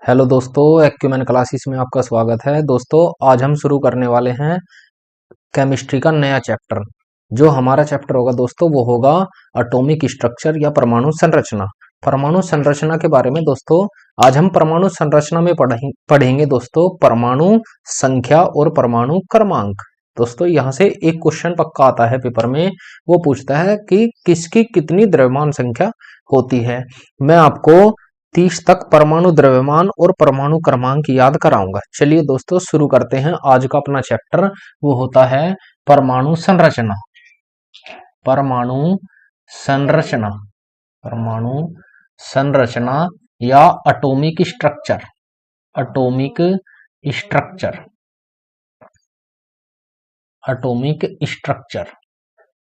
Hello दोस्तों, acumen classes में आपका स्वागत है। दोस्तों, आज हम शुरू करने वाले हैं केमिस्ट्री का नया चैप्टर। जो हमारा चैप्टर होगा दोस्तों, वो होगा एटॉमिक स्ट्रक्चर या परमाणु संरचना। परमाणु संरचना के बारे में दोस्तों आज हम परमाणु संरचना में पढ़ेंगे दोस्तों परमाणु संख्या और परमाणु क्रमांक। दोस्तों, यहाँ से एक क्वेश्चन पक्का आता है पेपर में। वो पूछता है कि किसकी कितनी द्रव्यमान संख्या होती है। मैं आपको 30 तक परमाणु द्रव्यमान और परमाणु क्रमांक याद कराऊंगा। चलिए दोस्तों, शुरू करते हैं आज का अपना चैप्टर। वो होता है परमाणु संरचना। परमाणु संरचना। परमाणु संरचना या atomic structure. Atomic structure. Atomic structure.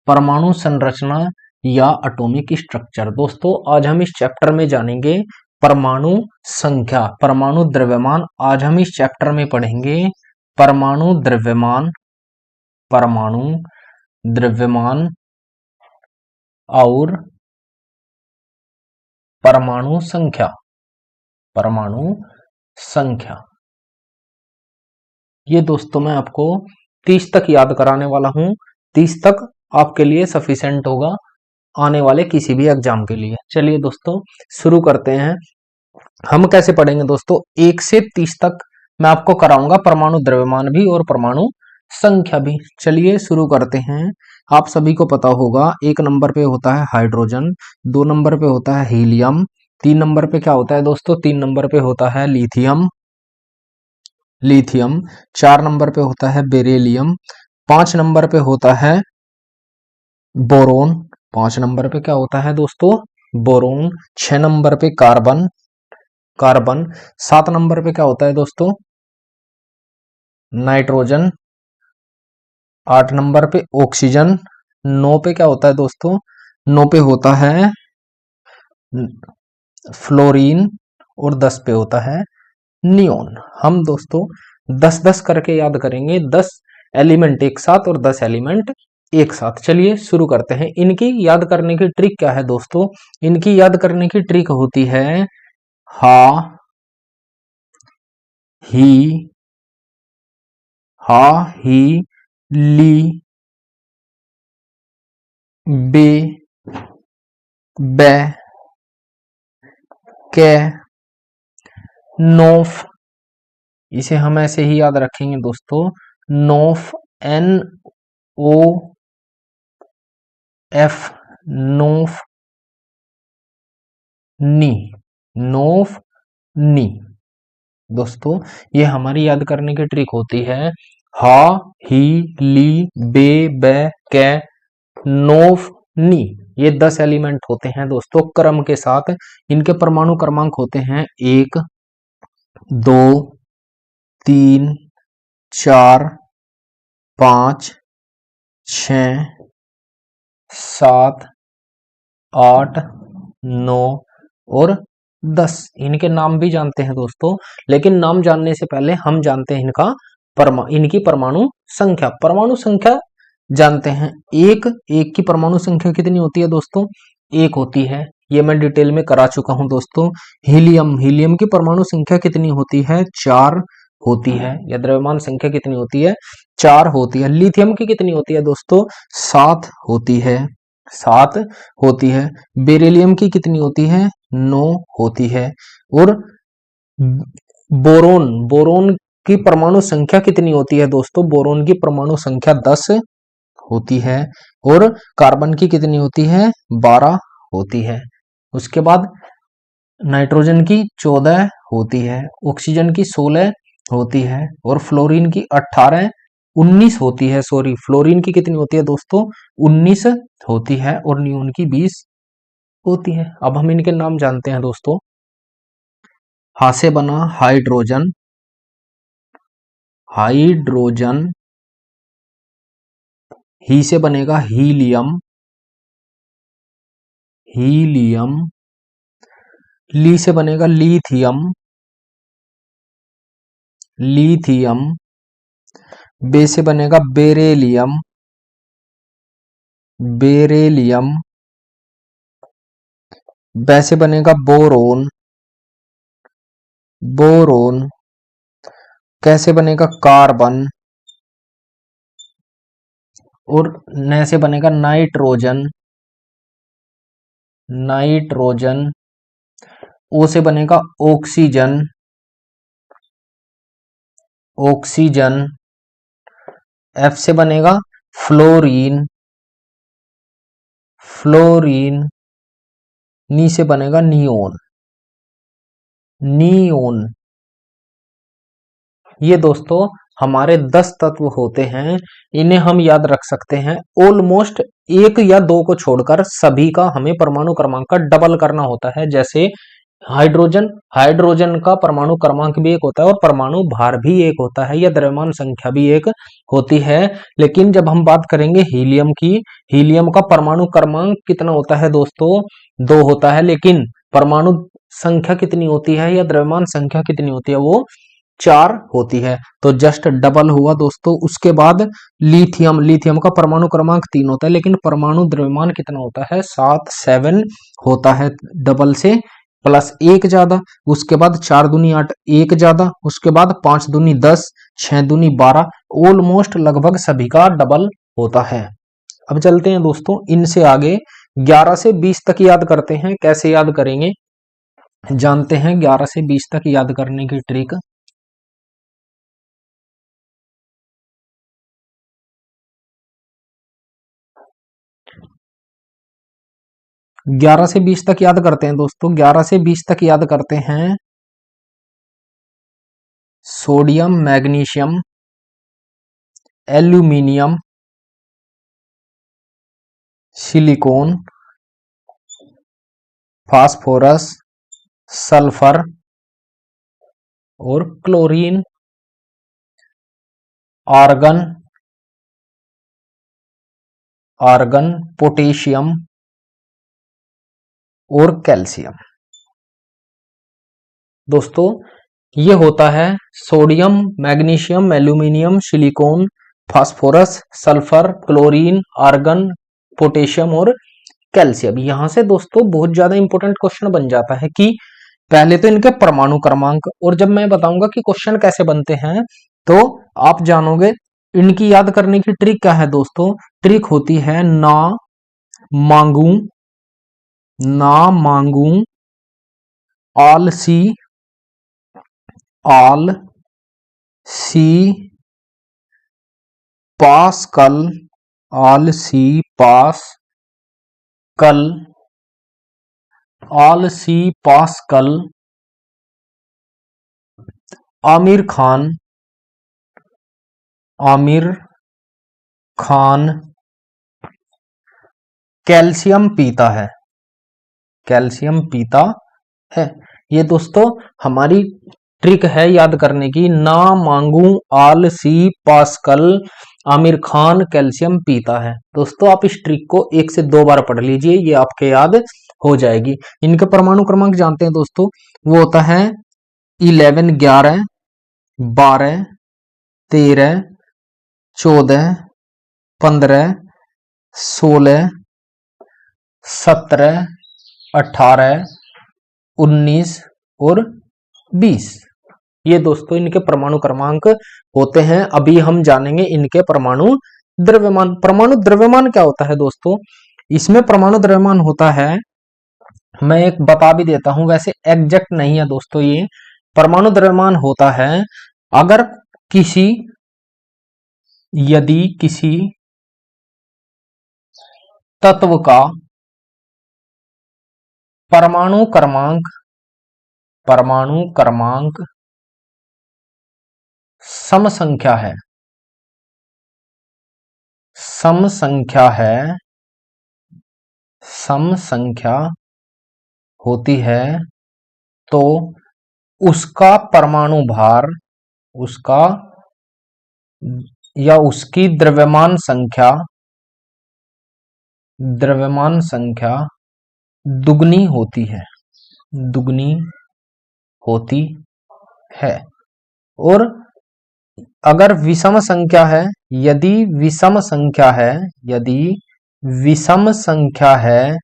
परमाणु संरचना या एटॉमिक स्ट्रक्चर। दोस्तों, आज हम इस चैप्टर में जानेंगे परमाणु संख्या, परमाणु द्रव्यमान। आज हम इस चैप्टर में पढ़ेंगे परमाणु द्रव्यमान, परमाणु द्रव्यमान और परमाणु संख्या, परमाणु संख्या। ये दोस्तों मैं आपको 30 तक याद कराने वाला हूं। 30 तक आपके लिए सफिशिएंट होगा आने वाले किसी भी एग्जाम के लिए। चलिए दोस्तों, शुरू करते हैं। हम कैसे पढ़ेंगे दोस्तों, 1 से 30 तक मैं आपको कराऊंगा परमाणु द्रव्यमान भी और परमाणु संख्या भी। चलिए शुरू करते हैं। आप सभी को पता होगा, 1 नंबर पे होता है हाइड्रोजन, 2 नंबर पे होता है हीलियम, 3 नंबर पे क्या होता है दोस्तों, 3 नंबर पे होता है लिथियम, लिथियम 4 नंबर पे होता है बेरिलियम, 5 नंबर पे होता है बोरोन, 5 नंबर पे क्या होता है दोस्तों, बोरोन, 6 नंबर पे कार्बन, कार्बन, 7 नंबर पे क्या होता है दोस्तों, नाइट्रोजन, 8 नंबर पे ऑक्सीजन, 9 पे क्या होता है दोस्तों, 9 पे होता है फ्लोरीन और 10 पे होता है नियोन। हम दोस्तों 10-10 करके याद करेंगे, 10 एलिमेंट एक साथ और 10 एलिमेंट एक साथ। चलिए शुरू करते हैं। इनकी याद करने की ट्रिक क्या है दोस्तों, इनकी याद करने की ट्रिक होती है हा, ही, हा, ही, ली, बे, बै, कै, नोफ। इसे हम ऐसे ही याद रखेंगे दोस्तों, नोफ, एन ओ एफ, नोफ, नी, नोफ, नी। दोस्तों, ये हमारी याद करने की ट्रिक होती है हा, ही, ली, बे, बै, कै, नोफ, नी। ये 10 एलिमेंट होते हैं दोस्तों क्रम के साथ। इनके परमाणु क्रमांक होते हैं 1, 2, 3, 4, 5, 6, 7, 8, 9 और 10। इनके नाम भी जानते हैं दोस्तों, लेकिन नाम जानने से पहले हम जानते हैं इनकी परमाणु संख्या। परमाणु संख्या जानते हैं। एक एक की परमाणु संख्या कितनी होती है दोस्तों, एक होती है। ये मैं डिटेल में करा चुका हूं दोस्तों। हीलियम, हीलियम की परमाणु संख्या कितनी होती है, 4 होती है। या द्रव्यमान संख्या कितनी होती है, 4 होती है। लिथियम की कितनी होती है दोस्तों, 7 होती है, 7 होती है। बेरिलियम की कितनी होती है, 9 होती है। और बोरोन, बोरोन की परमाणु संख्या कितनी होती है दोस्तों, बोरोन की परमाणु संख्या 10 होती है। और कार्बन की कितनी होती है, 12 होती है। उसके बाद नाइट्रोजन की 14 होती है, ऑक्सीजन की 16 होती है और फ्लोरीन की 19 होती है। सॉरी, फ्लोरीन की कितनी होती है दोस्तों, 19 होती है और नियोन की 20 होती है। अब हम इनके नाम जानते हैं दोस्तों। हा से बना हाइड्रोजन, हाइड्रोजन। ही से बनेगा हीलियम, हीलियम। ली से बनेगा लिथियम, लिथियम। बे से बनेगा बेरेलियम, बेरेलियम। बै से बनेगा बोरोन, बोरोन। कैसे बनेगा? कार्बन। और न से बनेगा नाइट्रोजन। नाइट्रोजन। ओ से बनेगा ऑक्सीजन। ऑक्सीजन। एफ से बनेगा फ्लोरीन। फ्लोरीन। नी से बनेगा नियोन। नियोन। ये दोस्तों हमारे 10 तत्व होते हैं, इन्हें हम याद रख सकते हैं। ऑलमोस्ट एक या दो को छोड़कर सभी का हमें परमाणु क्रमांक का डबल करना होता है। जैसे हाइड्रोजन, हाइड्रोजन का परमाणु क्रमांक भी एक होता है और परमाणु भार भी एक होता है, या द्रव्यमान संख्या भी एक होती है। लेकिन जब हम बात करेंगे हीलियम की, हीलियम का परमाणु क्रमांक कितना होता है दोस्तों? 2 होता है। लेकिन परमाणु संख्या कितनी होती है या द्रव्यमान संख्या कितनी होती है? वो 4 होती है। तो जस्ट डबल हुआ दोस्तों। उसके बाद लिथियम, लिथियम का परमाणु क्रमांक 3 होता है, लेकिन परमाणु द्रव्यमान कितना होता है? 7, 7 होता है, डबल से प्लस 1 ज्यादा। उसके बाद 4 दूनी 8, 1 ज्यादा। उसके बाद 5 दूनी 10, 6 दूनी 12। ऑलमोस्ट लगभग सभी का डबल होता है। अब चलते हैं दोस्तों इनसे आगे 11 से 20 तक याद करते हैं। कैसे याद करेंगे जानते हैं। 11 से 20 तक याद करने की ट्रिक। 11 से 20 तक याद करते हैं दोस्तों। 11 से 20 तक याद करते हैं। Sodium, magnesium, aluminium, silicon, phosphorus, sulphur और क्लोरीन, आर्गन, आर्गन, पोटेशियम और कैल्शियम। दोस्तों ये होता है sodium, magnesium, aluminium, silicon, phosphorus, sulphur, chlorine, argon, potassium और कैल्शियम। यहां से दोस्तों बहुत ज्यादा इंपॉर्टेंट क्वेश्चन बन जाता है कि पहले तो इनके परमाणु क्रमांक, और जब मैं बताऊंगा कि क्वेश्चन कैसे बनते हैं तो आप जानोगे। इनकी याद करने की ट्रिक क्या है दोस्तों? ट्रिक होती है ना मांगू, ना मांगू, आलसी, आल सी पास कल, आलसी पास कल, आलसी पास कल, आमिर खान, आमिर खान, कैल्शियम पीता है, कैल्शियम पीता है। ये दोस्तों हमारी ट्रिक है याद करने की। ना मांगू, आलसी, पास्कल, आमिर खान, कैल्शियम पीता है। दोस्तों आप इस ट्रिक को 1 से 2 बार पढ़ लीजिए, ये आपके याद हो जाएगी। इनके परमाणु क्रमांक जानते हैं दोस्तों। वो होता है 11, 11, 12, 13, 14, 15, 16, 17, 18, 19 और 20। ये दोस्तों इनके परमाणु क्रमांक होते हैं। अभी हम जानेंगे इनके परमाणु द्रव्यमान। परमाणु द्रव्यमान क्या होता है दोस्तों? इसमें परमाणु द्रव्यमान होता है, मैं एक बता भी देता हूं, वैसे एग्जैक्ट नहीं है दोस्तों ये। परमाणु द्रव्यमान होता है अगर किसी, यदि किसी तत्व का परमाणु क्रमांक, परमाणु क्रमांक सम संख्या है, सम संख्या है, सम संख्या होती है, तो उसका परमाणु भार, उसका या उसकी द्रव्यमान संख्या, द्रव्यमान संख्या दुगनी होती है, दुगनी होती है। और अगर विषम संख्या है, यदि विषम संख्या है, यदि विषम संख्या है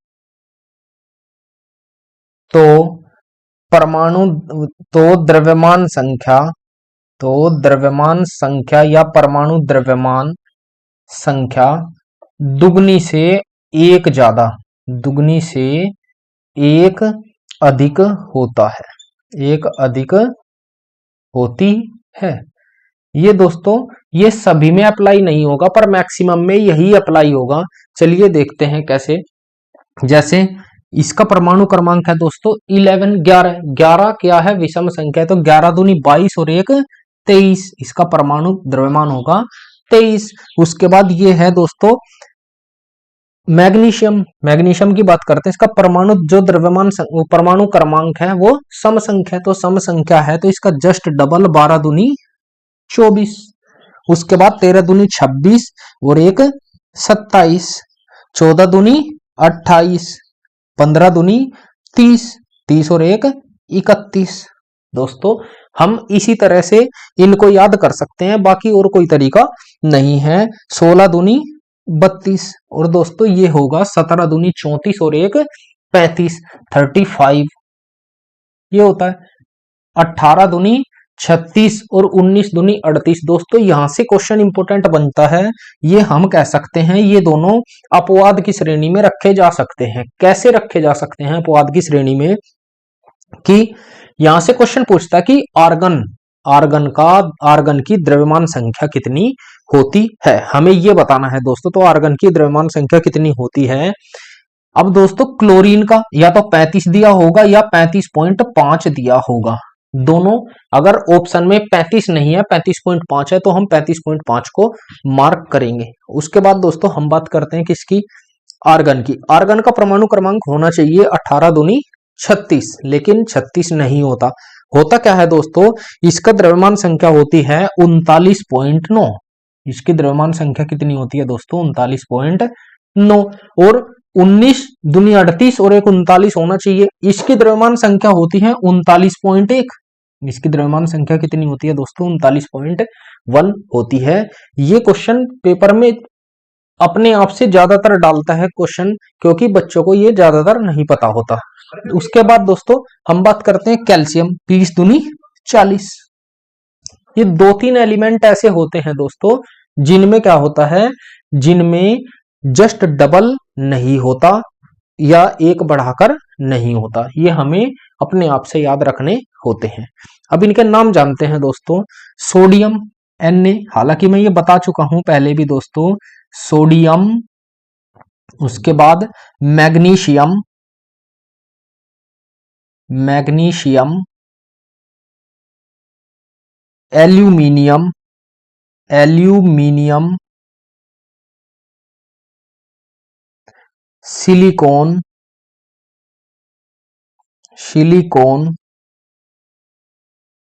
तो परमाणु, द्रव्यमान संख्या या परमाणु द्रव्यमान संख्या दुगनी से एक ज्यादा, दुगनी से एक अधिक होता है, एक अधिक होती है। ये दोस्तों ये सभी में अप्लाई नहीं होगा पर मैक्सिमम में यही अप्लाई होगा। चलिए देखते हैं कैसे। जैसे इसका परमाणु क्रमांक है दोस्तों 11, 11, 11 क्या है, विषम संख्या है, तो 11 दूनी 22 और 1 23, इसका परमाणु द्रव्यमान होगा 23। उसके बाद ये है दोस्तों मैग्नीशियम, मैग्नीशियम की बात करते हैं, इसका परमाणु जो द्रव्यमान परमाणु क्रमांक है वो सम संख्या, तो सम संख्या है तो इसका जस्ट डबल 12 दूनी 24। उसके बाद 13 दूनी 26 और 1 27, 14 दूनी 28, 15 दूनी 30, 30 और 1 31। दोस्तों हम इसी तरह से इनको याद कर सकते हैं, बाकी और कोई तरीका नहीं है। 16 दूनी 32 और दोस्तों ये होगा 17 दूनी 34 और 1 35, 35 ये होता है। 18 दूनी 36 और 19 दूनी 38। दोस्तों यहां से क्वेश्चन इंपोर्टेंट बनता है, ये हम कह सकते हैं ये दोनों अपवाद की श्रेणी में रखे जा सकते हैं। कैसे रखे जा सकते हैं अपवाद की श्रेणी में, कि यहां से क्वेश्चन पूछता है कि आर्गन की द्रव्यमान संख्या कितनी होती है, हमें यह बताना है दोस्तों। तो आर्गन की द्रव्यमान संख्या कितनी होती है। अब दोस्तों क्लोरीन का या तो 35 दिया होगा या 35.5 दिया होगा, दोनों। अगर ऑप्शन में 35 नहीं है 35.5 है तो हम 35.5 को मार्क करेंगे। उसके बाद दोस्तों हम बात करते हैं किसकी, आर्गन की। आर्गन का परमाणु क्रमांक होना चाहिए 18 दूनी 36, लेकिन 36 नहीं होता। होता क्या है दोस्तों, इसका द्रव्यमान संख्या होती है 39.9। इसकी द्रव्यमान संख्या कितनी होती है दोस्तों 39.9, और 19 दूनी 38 और 1 39 होना चाहिए। इसकी द्रव्यमान संख्या होती है 39.1। इसकी द्रव्यमान संख्या कितनी होती है दोस्तों 39.1 होती है। ये क्वेश्चन पेपर में अपने आप से ज्यादातर डालता है क्वेश्चन, क्योंकि बच्चों को ये ज्यादातर नहीं पता होता। उसके बाद दोस्तों हम बात करते हैं कैल्शियम, 20 दूनी 40। ये 2-3 एलिमेंट ऐसे होते हैं दोस्तों जिनमें क्या होता है, जिनमें जस्ट डबल नहीं होता या एक बढ़ाकर नहीं होता, ये हमें अपने आप से याद रखने होते हैं। अब इनके नाम जानते हैं दोस्तों। सोडियम Na, हालांकि मैं ये बता चुका हूं पहले भी दोस्तों, सोडियम। उसके बाद magnesium, magnesium, aluminium, aluminium, silicon, silicon,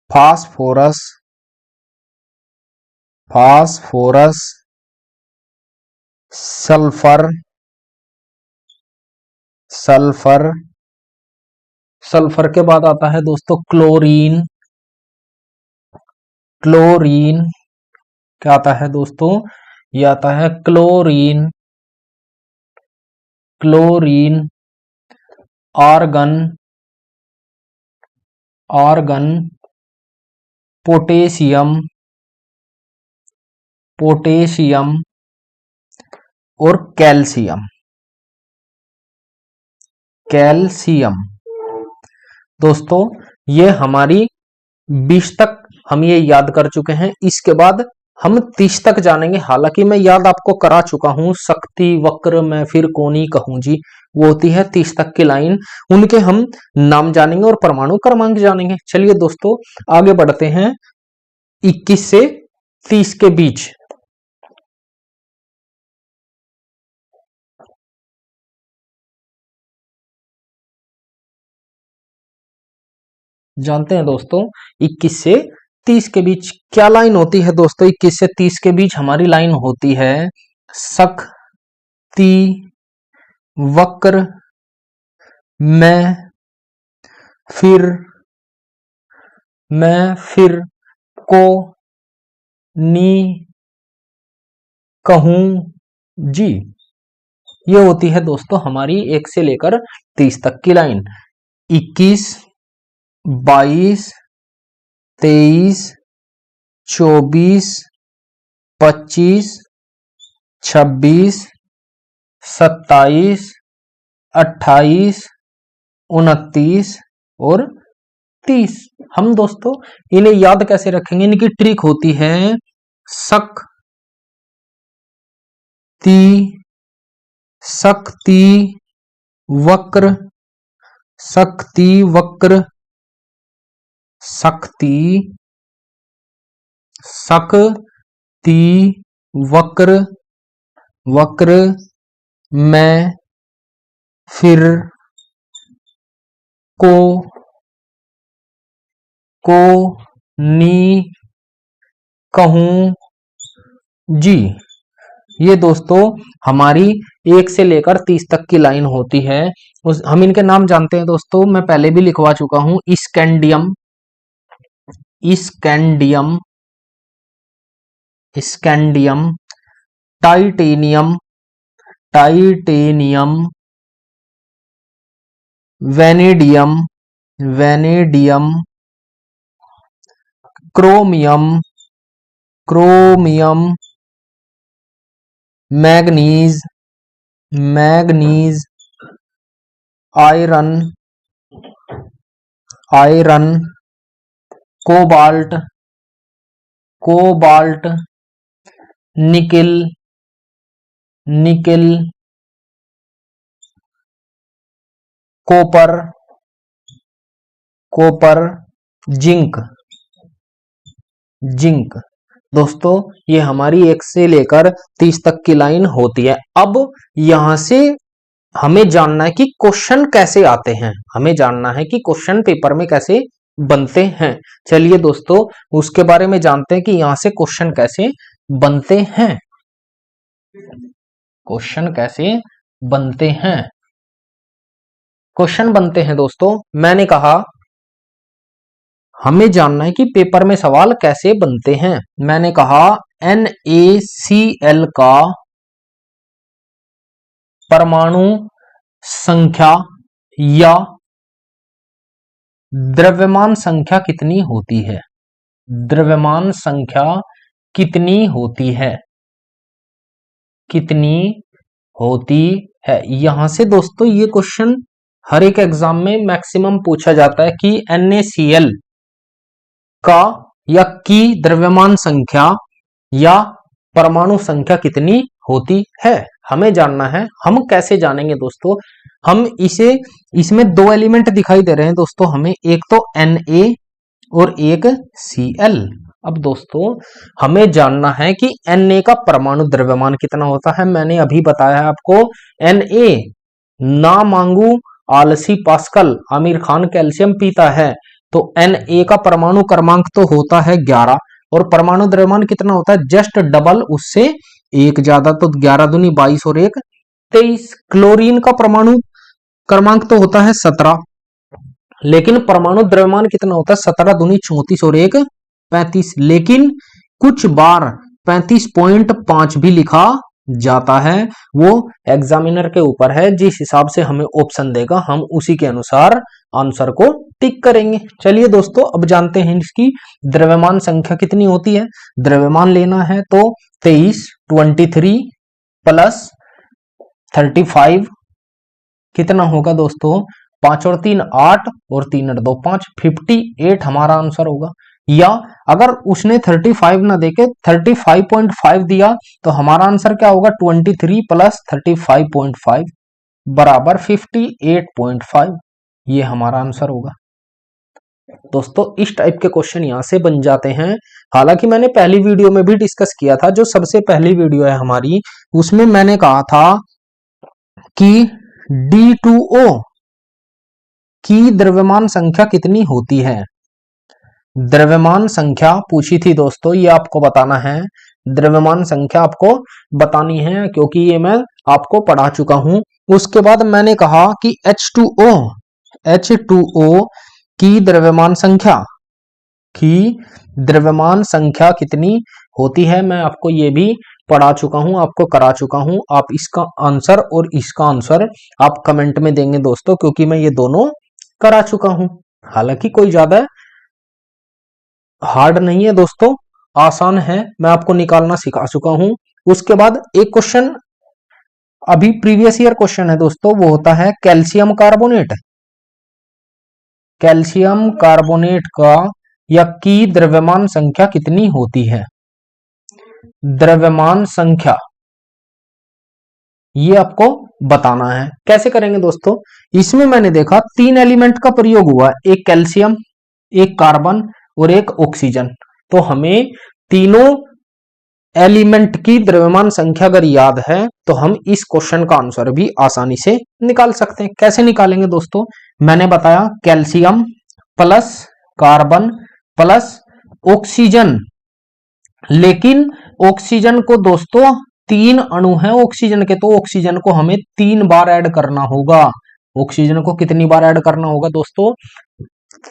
phosphorus, phosphorus, sulphur, sulphur, sulphur के बाद आता है दोस्तों क्लोरीन, क्लोरीन, क्या आता है दोस्तों, ये आता है chlorine, chlorine, argon, argon, potassium, potassium और कैल्शियम, कैल्शियम। दोस्तों ये हमारी 20 तक हम ये याद कर चुके हैं। इसके बाद हम 30 तक जानेंगे, हालांकि मैं याद आपको करा चुका हूं, शक्ति वक्र मैं फिर कौनी कहूं जी, वो होती है 30 तक की लाइन, उनके हम नाम जानेंगे और परमाणु क्रमांक जानेंगे। चलिए दोस्तों आगे बढ़ते हैं 21 से 30 के बीच। जानते हैं दोस्तों 21 से 30 के बीच क्या लाइन होती है दोस्तों। 21 से 30 के बीच हमारी लाइन होती है शक्ति वक्र मैं फिर को नी कहूं जी। ये होती है दोस्तों हमारी 1 से लेकर 30 तक की लाइन। 21, 22, 23, 24, 25, 26, 27, 28, 29 और 30। हम दोस्तों इन्हें याद कैसे रखेंगे? इनकी ट्रिक होती है शक्ति वक्र, शक्ति वक्र, शक्ति वक्र, वक्र में फिर नी कहूं जी। ये दोस्तों हमारी 1 से लेकर 30 तक की लाइन होती है। हम इनके नाम जानते हैं दोस्तों, मैं पहले भी लिखवा चुका हूं। Scandium, scandium, scandium, titanium, titanium, vanadium, vanadium, chromium, chromium, manganese, manganese, iron, iron, cobalt, cobalt, nickel, nickel, copper, copper, zinc, zinc. दोस्तों ये हमारी 1 से लेकर 30 तक की लाइन होती है। अब यहां से हमें जानना है कि क्वेश्चन कैसे आते हैं, हमें जानना है कि क्वेश्चन पेपर में कैसे बनते हैं। चलिए दोस्तों उसके बारे में जानते हैं कि यहां से क्वेश्चन कैसे बनते हैं। क्वेश्चन कैसे बनते हैं? क्वेश्चन बनते हैं दोस्तों, मैंने कहा हमें जानना है कि पेपर में सवाल कैसे बनते हैं। मैंने कहा NaCl का परमाणु संख्या या द्रव्यमान संख्या कितनी होती है? द्रव्यमान संख्या कितनी होती है? कितनी होती है? यहां से दोस्तों ये क्वेश्चन हर एक एग्जाम में मैक्सिमम पूछा जाता है कि NaCl का या की द्रव्यमान संख्या या परमाणु संख्या कितनी होती है, हमें जानना है। हम कैसे जानेंगे दोस्तों? हम इसमें 2 एलिमेंट दिखाई दे रहे हैं दोस्तों हमें, एक तो Na और एक Cl। अब दोस्तों हमें जानना है कि Na का परमाणु द्रव्यमान कितना होता है। मैंने अभी बताया है आपको, Na ना मांगू आलसी पास्कल, आमिर खान कैल्शियम पीता है। तो Na का परमाणु क्रमांक तो होता है 11 और परमाणु द्रव्यमान कितना होता है? जस्ट डबल, उससे एक ज्यादा, तो 11 दूनी 22 और 1 23। क्लोरीन का परमाणु क्रमांक तो होता है 17, लेकिन परमाणु द्रव्यमान कितना होता है? 17 दूनी 34 और 1 35। लेकिन कुछ बार 35.5 भी लिखा जाता है, वो एग्जामिनर के ऊपर है। जिस हिसाब से हमें ऑप्शन देगा हम उसी के अनुसार आंसर को टिक करेंगे। चलिए दोस्तों अब जानते हैं इसकी द्रव्यमान संख्या कितनी होती है। द्रव्यमान लेना है तो 23 प्लस 35 कितना होगा दोस्तों? 5 और 3 8 और 3 और 2 5, 58 हमारा आंसर होगा। या अगर उसने 35 ना देके 35.5 दिया तो हमारा आंसर क्या होगा? 23 प्लस 35.5 बराबर 58.5, ये हमारा आंसर होगा। दोस्तों इस टाइप के क्वेश्चन यहां से बन जाते हैं। हालांकि मैंने पहली वीडियो में भी डिस्कस किया था, जो सबसे पहली वीडियो है हमारी, उसमें मैंने कहा था कि D2O की द्रव्यमान संख्या कितनी होती है। द्रव्यमान संख्या पूछी थी दोस्तों, ये आपको बताना है। द्रव्यमान संख्या आपको बतानी है क्योंकि ये मैं आपको पढ़ा चुका हूं। उसके बाद मैंने कहा कि H2O की द्रव्यमान संख्या कितनी होती है, मैं आपको ये भी पढ़ा चुका हूं, आपको करा चुका हूं। आप इसका आंसर और इसका आंसर आप कमेंट में देंगे दोस्तों, क्योंकि मैं ये दोनों करा चुका हूं। हालांकि कोई ज्यादा हार्ड नहीं है दोस्तों, आसान है, मैं आपको निकालना सिखा चुका हूं। उसके बाद एक क्वेश्चन अभी प्रीवियस ईयर क्वेश्चन है दोस्तों, वो होता है कैल्शियम कार्बोनेट। कैल्शियम कार्बोनेट का या की द्रव्यमान संख्या कितनी होती है? द्रव्यमान संख्या ये आपको बताना है। कैसे करेंगे दोस्तों? इसमें मैंने देखा 3 एलिमेंट का प्रयोग हुआ, एक कैल्शियम, एक कार्बन और एक ऑक्सीजन। तो हमें तीनों एलिमेंट की द्रव्यमान संख्या अगर याद है तो हम इस क्वेश्चन का आंसर भी आसानी से निकाल सकते हैं। कैसे निकालेंगे दोस्तों? मैंने बताया calcium plus carbon plus oxygen, लेकिन ऑक्सीजन को दोस्तों 3 अणु हैं ऑक्सीजन के, तो ऑक्सीजन को हमें 3 बार ऐड करना होगा। ऑक्सीजन को कितनी बार ऐड करना होगा दोस्तों?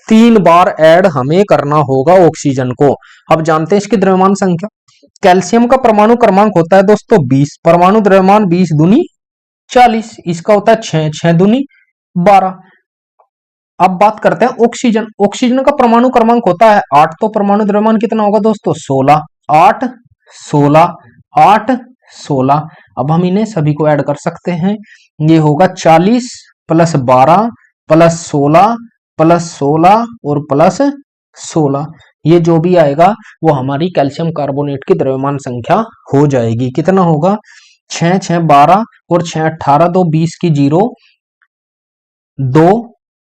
3 बार ऐड हमें करना होगा ऑक्सीजन को। अब जानते हैं इसकी द्रव्यमान संख्या। कैल्शियम का परमाणु क्रमांक होता है दोस्तों 20, परमाणु द्रव्यमान 20 दूनी 40, इसका होता है 6, 6 दूनी 12। अब बात करते हैं ऑक्सीजन। ऑक्सीजन का परमाणु क्रमांक होता है 8, तो परमाणु द्रव्यमान कितना होगा दोस्तों? 16, 8 16, 8 16। अब हम इन्हें सभी को ऐड कर सकते हैं, ये होगा 40 प्लस 12 प्लस 16 प्लस 16 और प्लस 16। ये जो भी आएगा वो हमारी कैल्शियम कार्बोनेट की द्रव्यमान संख्या हो जाएगी। कितना होगा? 6 6 12 और 6 18, 2 20 की 0, 2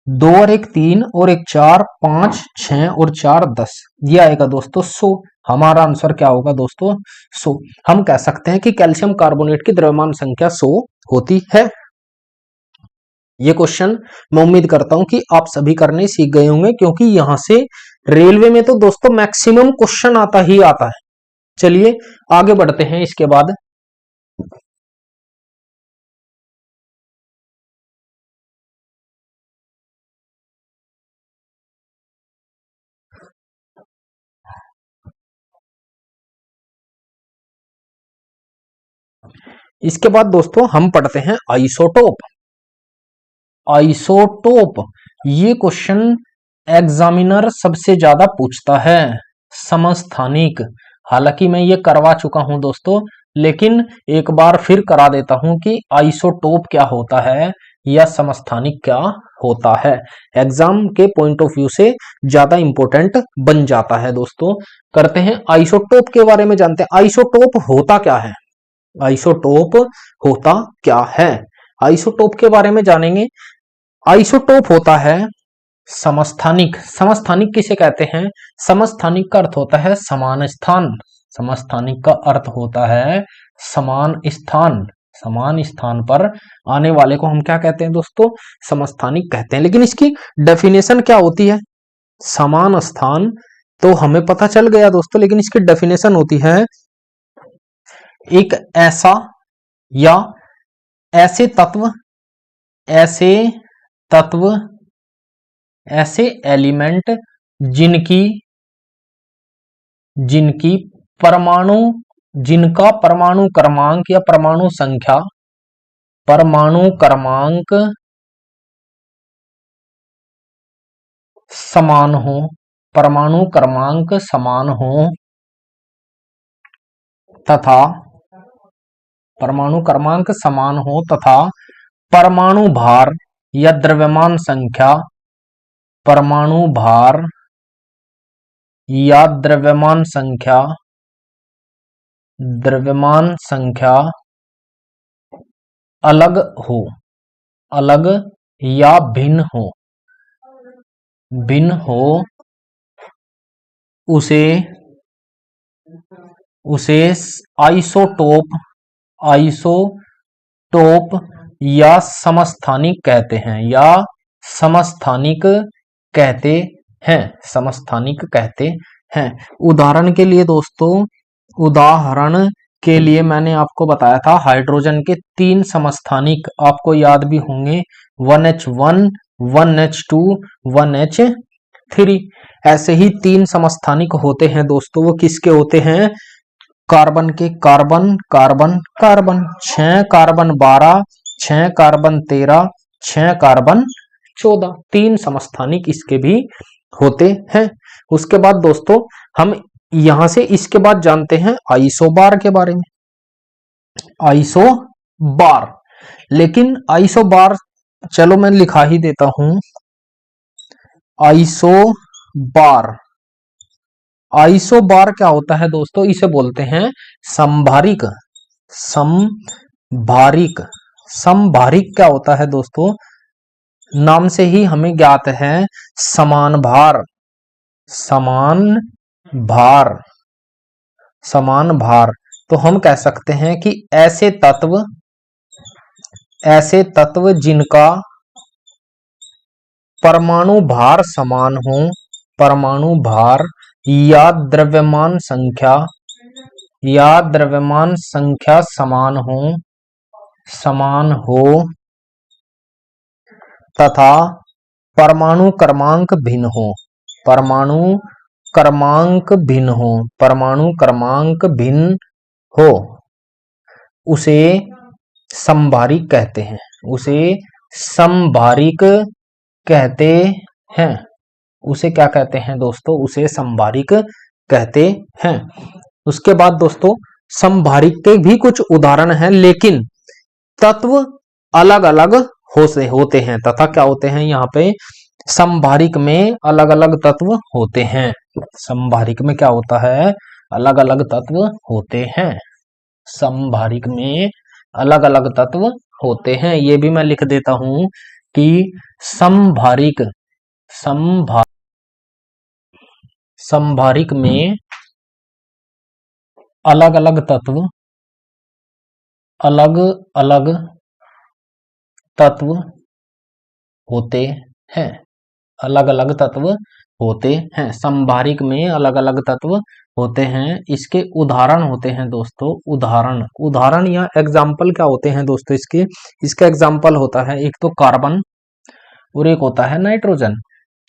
2 और 1 3 और 1 4 5 6 और 4 10, ये आएगा दोस्तों 100। हमारा आंसर क्या होगा दोस्तों? 100। हम कह सकते हैं कि कैल्शियम कार्बोनेट की द्रव्यमान संख्या 100 होती है। ये क्वेश्चन मैं उम्मीद करता हूं कि आप सभी करने सीख गए होंगे, क्योंकि यहां से रेलवे में तो दोस्तों मैक्सिमम क्वेश्चन आता ही आता है। चलिए आगे बढ़ते हैं। इसके बाद दोस्तों हम पढ़ते हैं आइसोटोप। आइसोटोप ये क्वेश्चन एग्जामिनर सबसे ज्यादा पूछता है। समस्थानिक, हालांकि मैं ये करवा चुका हूं दोस्तों, लेकिन एक बार फिर करा देता हूं कि आइसोटोप क्या होता है या समस्थानिक क्या होता है। एग्जाम के पॉइंट ऑफ व्यू से ज्यादा इंपॉर्टेंट बन जाता है दोस्तों। करते हैं आइसोटोप के बारे में जानते हैं। आइसोटोप होता क्या है? आइसोटोप होता क्या है? आइसोटोप के बारे में जानेंगे। आइसोटोप होता है समस्थानिक। समस्थानिक किसे कहते हैं? समस्थानिक का अर्थ होता है समान स्थान। समस्थानिक का अर्थ होता है समान स्थान। समान स्थान पर आने वाले को हम क्या कहते हैं दोस्तों? समस्थानिक कहते हैं। लेकिन इसकी डेफिनेशन क्या होती है? समान स्थान तो हमें पता चल गया दोस्तों, लेकिन इसकी डेफिनेशन होती है एक ऐसा या ऐसे तत्व, ऐसे तत्व, ऐसे एलिमेंट जिनकी जिनकी परमाणु जिनका परमाणु क्रमांक या परमाणु संख्या, परमाणु क्रमांक समान हो, परमाणु क्रमांक समान हो तथा परमाणु क्रमांक समान हो तथा परमाणु भार या द्रव्यमान संख्या, परमाणु भार या द्रव्यमान संख्या, द्रव्यमान संख्या अलग हो, अलग या भिन्न हो, भिन्न हो, उसे उसे आइसोटोप, आइसोटोप या समस्थानिक कहते हैं, या समस्थानिक कहते हैं, समस्थानिक कहते हैं। उदाहरण के लिए दोस्तों, उदाहरण के लिए मैंने आपको बताया था हाइड्रोजन के 3 समस्थानिक आपको याद भी होंगे, 1H1, 1H2, 1H3। ऐसे ही 3 समस्थानिक होते हैं दोस्तों। वो किसके होते हैं? कार्बन के। Carbon carbon carbon, 6 carbon 12, 6 carbon 13, 6 carbon 14। 3 समस्थानिक इसके भी होते हैं। उसके बाद दोस्तों हम यहां से इसके बाद जानते हैं आइसोबार के बारे में। आइसोबार, लेकिन आइसोबार चलो मैं लिखा ही देता हूं। आइसोबार, आइसोबार क्या होता है दोस्तों? इसे बोलते हैं समभारिक। समभारिक, समभारिक क्या होता है दोस्तों? नाम से ही हमें ज्ञात है समान भार, समान भार, समान भार। तो हम कह सकते हैं कि ऐसे तत्व जिनका परमाणु भार समान हो, परमाणु भार या द्रव्यमान संख्या समान हो तथा परमाणु क्रमांक भिन्न हो, परमाणु क्रमांक भिन्न हो, परमाणु क्रमांक भिन्न हो, उसे समभारिक कहते हैं, उसे समभारिक कहते हैं। उसे क्या कहते हैं दोस्तों? उसे समभारिक कहते हैं। उसके बाद दोस्तों समभारिक के भी कुछ उदाहरण हैं, लेकिन तत्व अलग अलग होते हैं तथा क्या होते हैं यहाँ पे? समभारिक में अलग अलग तत्व होते हैं। समभारिक में क्या होता है? अलग अलग तत्व होते हैं। समभारिक में अलग अलग तत्व होते हैं। ये भी मैं लिख देता हूं कि समभारिक में अलग अलग तत्व होते हैं, अलग अलग तत्व होते हैं। समभारिक में अलग अलग तत्व होते हैं। इसके उदाहरण होते हैं दोस्तों, उदाहरण या एग्जाम्पल क्या होते हैं दोस्तों? इसका एग्जाम्पल होता है एक तो कार्बन और एक होता है नाइट्रोजन।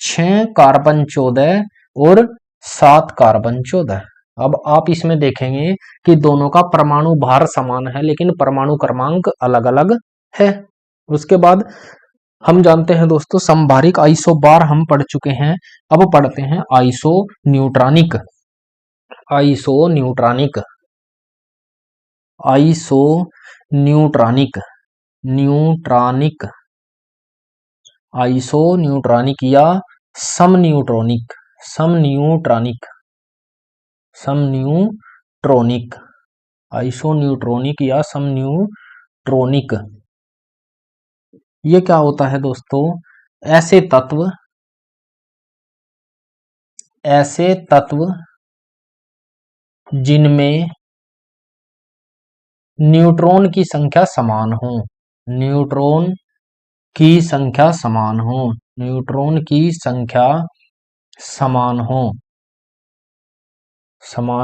6 कार्बन 14 और 7 कार्बन 14। अब आप इसमें देखेंगे कि दोनों का परमाणु भार समान है, लेकिन परमाणु क्रमांक अलग अलग है। उसके बाद हम जानते हैं दोस्तों समभारिक आइसोबार हम पढ़ चुके हैं। अब पढ़ते हैं iso neutronic. Iso neutronic, iso neutronic, neutronic, iso neutronic या समन्यूट्रॉनिक, समन्यूट्रॉनिक, समन्यूट्रॉनिक, आइसो न्यूट्रॉनिक या समन्यूट्रॉनिक। ये क्या होता है दोस्तों? ऐसे तत्व जिनमें न्यूट्रॉन की संख्या समान हो, न्यूट्रॉन की संख्या समान हो, न्यूट्रॉन की संख्या समान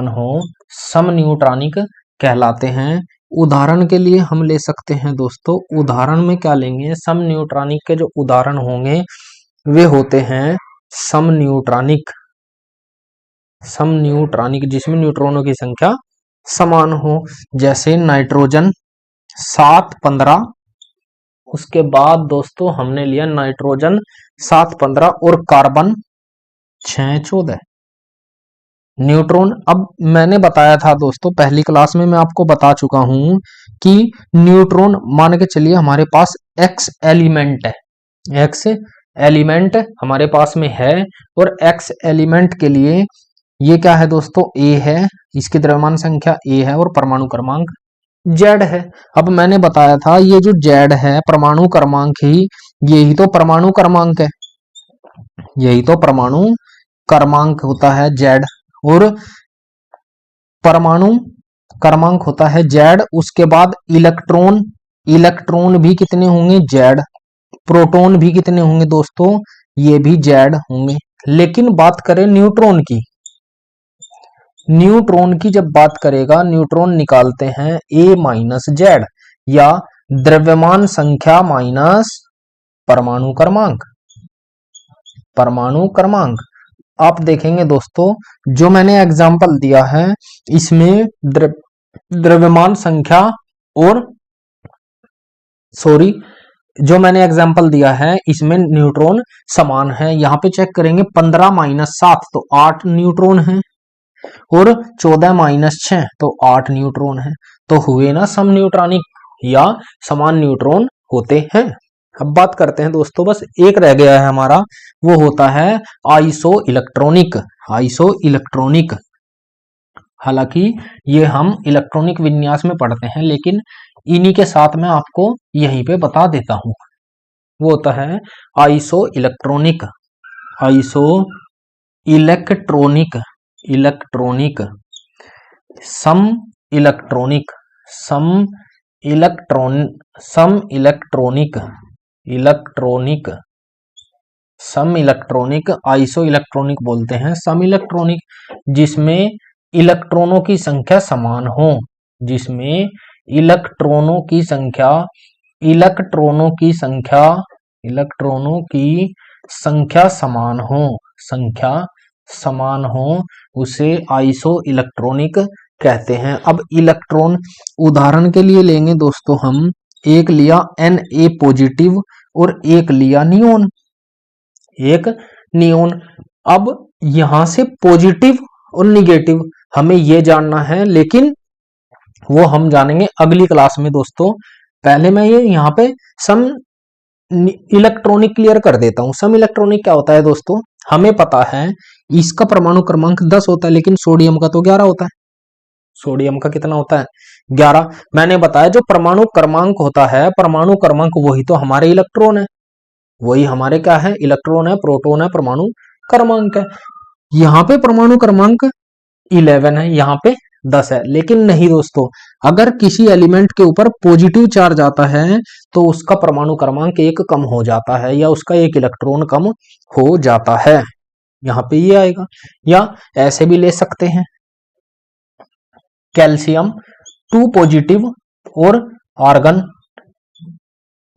हो, समन्यूट्रॉनिक कहलाते हैं। उदाहरण के लिए हम ले सकते हैं दोस्तों, उदाहरण में क्या लेंगे? समन्यूट्रॉनिक के जो उदाहरण होंगे वे होते हैं समन्यूट्रॉनिक, समन्यूट्रॉनिक जिसमें न्यूट्रॉनों की संख्या समान हो, जैसे नाइट्रोजन 7-15। उसके बाद दोस्तों हमने लिया नाइट्रोजन 7-15 और कार्बन 6-14। न्यूट्रॉन, अब मैंने बताया था दोस्तों पहली क्लास में, मैं आपको बता चुका हूं कि न्यूट्रॉन मान के चलिए हमारे पास एक्स एलिमेंट है, एक्स एलिमेंट हमारे पास में है, और एक्स एलिमेंट के लिए ये क्या है दोस्तों? ए है, इसकी द्रव्यमान संख्या ए है और परमाणु क्रमांक जेड है। अब मैंने बताया था ये जो जेड है परमाणु क्रमांक ही, यही तो परमाणु क्रमांक है, यही तो परमाणु क्रमांक होता है जेड, और परमाणु क्रमांक होता है जेड। उसके बाद इलेक्ट्रॉन, इलेक्ट्रॉन भी कितने होंगे? जेड। प्रोटॉन भी कितने होंगे दोस्तों? ये भी जेड होंगे। लेकिन बात करें न्यूट्रॉन की, न्यूट्रॉन की जब बात करेगा, न्यूट्रॉन निकालते हैं ए माइनस जेड, या द्रव्यमान संख्या माइनस परमाणु क्रमांक, परमाणु क्रमांक। आप देखेंगे दोस्तों जो मैंने एग्जाम्पल दिया है इसमें द्रव्यमान संख्या और जो मैंने एग्जांपल दिया है इसमें न्यूट्रॉन समान है। यहाँ पे चेक करेंगे 15 माइनस 7 तो 8 न्यूट्रॉन है और 14 माइनस 6 तो 8 न्यूट्रॉन है। तो हुए ना सम न्यूट्रॉनिक या समान न्यूट्रॉन होते हैं। अब बात करते हैं दोस्तों, बस एक रह गया है हमारा, वो होता है आइसो इलेक्ट्रॉनिक। आइसो इलेक्ट्रॉनिक, हालांकि ये हम इलेक्ट्रॉनिक विन्यास में पढ़ते हैं, लेकिन इन्हीं के साथ मैं आपको यहीं पे बता देता हूं। वो होता है isoelectronic. Isoelectronic, electronic, सम इलेक्ट्रॉनिक, सम सम इलेक्ट्रॉनिक, इलेक्ट्रॉनिक, सम इलेक्ट्रॉनिक, आइसो इलेक्ट्रॉनिक बोलते हैं सम इलेक्ट्रॉनिक जिसमें इलेक्ट्रॉनों की संख्या समान हो, जिसमें इलेक्ट्रॉनों की संख्या, इलेक्ट्रॉनों की संख्या, इलेक्ट्रॉनों की संख्या समान हो, संख्या समान हो, उसे आइसो इलेक्ट्रॉनिक कहते हैं। अब इलेक्ट्रॉन उदाहरण के लिए लेंगे दोस्तों, हम एक लिया Na पॉजिटिव और एक लिया नियोन, एक नियोन। अब यहां से पॉजिटिव और निगेटिव हमें यह जानना है, लेकिन वो हम जानेंगे अगली क्लास में दोस्तों। पहले मैं ये यहाँ पे सम इलेक्ट्रॉनिक क्लियर कर देता हूं। सम इलेक्ट्रॉनिक क्या होता है दोस्तों, हमें पता है इसका परमाणु क्रमांक 10 होता है, लेकिन सोडियम का तो 11 होता है। सोडियम का कितना होता है? 11। मैंने बताया जो परमाणु क्रमांक होता है, परमाणु क्रमांक वही तो हमारे इलेक्ट्रॉन है, वही हमारे क्या है? इलेक्ट्रॉन है, प्रोटॉन है, परमाणु क्रमांक है। यहाँ पे परमाणु क्रमांक 11 है, यहाँ पे 10 है। लेकिन नहीं दोस्तों, अगर किसी एलिमेंट के ऊपर पॉजिटिव चार्ज आता है तो उसका परमाणु क्रमांक 1 कम हो जाता है, या उसका 1 इलेक्ट्रॉन कम हो जाता है। यहाँ पे ये आएगा, या ऐसे भी ले सकते हैं, कैल्शियम 2 पॉजिटिव और आर्गन,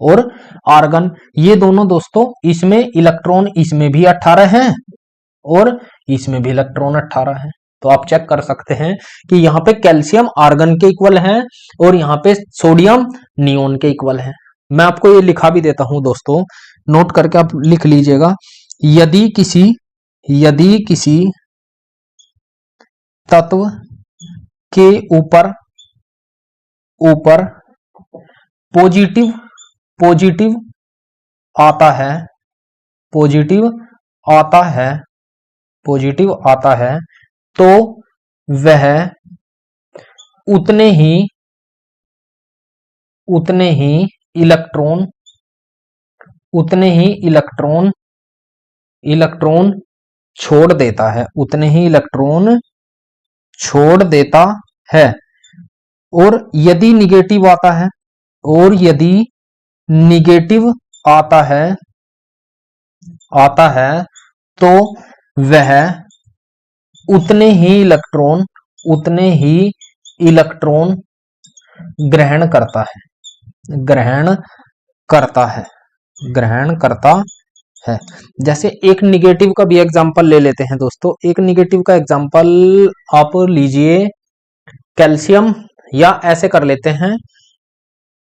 और आर्गन, ये दोनों दोस्तों इसमें इलेक्ट्रॉन, इसमें भी 18 है और इसमें भी इलेक्ट्रॉन 18 है। तो आप चेक कर सकते हैं कि यहाँ पे कैल्शियम आर्गन के इक्वल है और यहाँ पे सोडियम नियोन के इक्वल है। मैं आपको ये लिखा भी देता हूं दोस्तों, नोट करके आप लिख लीजिएगा। यदि किसी तत्व के ऊपर पॉजिटिव आता है, पॉजिटिव आता है तो वह उतने ही इलेक्ट्रॉन छोड़ देता है, उतने ही इलेक्ट्रॉन छोड़ देता है। और यदि निगेटिव आता है, और यदि निगेटिव आता है तो वह उतने ही इलेक्ट्रॉन ग्रहण करता है। जैसे एक निगेटिव का भी एग्जांपल ले लेते हैं दोस्तों। एक निगेटिव का एग्जांपल आप लीजिए कैल्शियम, या ऐसे कर लेते हैं,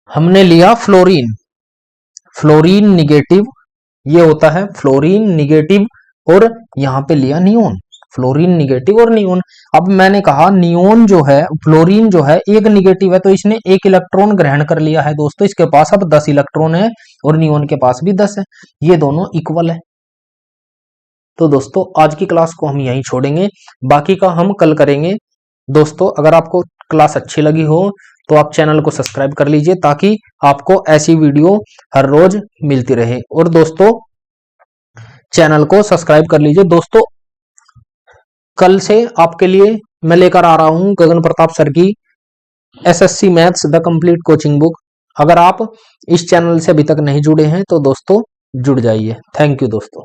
हमने लिया फ्लोरीन निगेटिव, ये होता है फ्लोरीन निगेटिव, और यहां पे लिया नियोन, फ्लोरीन निगेटिव और नियोन। अब मैंने कहा नियोन जो है, फ्लोरीन जो है एक निगेटिव है, तो इसने 1 इलेक्ट्रॉन ग्रहण कर लिया है दोस्तों, इसके पास अब 10 इलेक्ट्रॉन है और नियोन के पास भी 10 है, ये दोनों इक्वल है। तो दोस्तों आज की क्लास को हम यहीं छोड़ेंगे, बाकी का हम कल करेंगे। दोस्तों अगर आपको क्लास अच्छी लगी हो तो आप चैनल को सब्सक्राइब कर लीजिए, ताकि आपको ऐसी वीडियो हर रोज मिलती रहे। और दोस्तों चैनल को सब्सक्राइब कर लीजिए। दोस्तों कल से आपके लिए मैं लेकर आ रहा हूं गगन प्रताप सर की SSC maths the complete coaching book. अगर आप इस चैनल से अभी तक नहीं जुड़े हैं तो दोस्तों जुड़ जाइए। थैंक यू दोस्तों।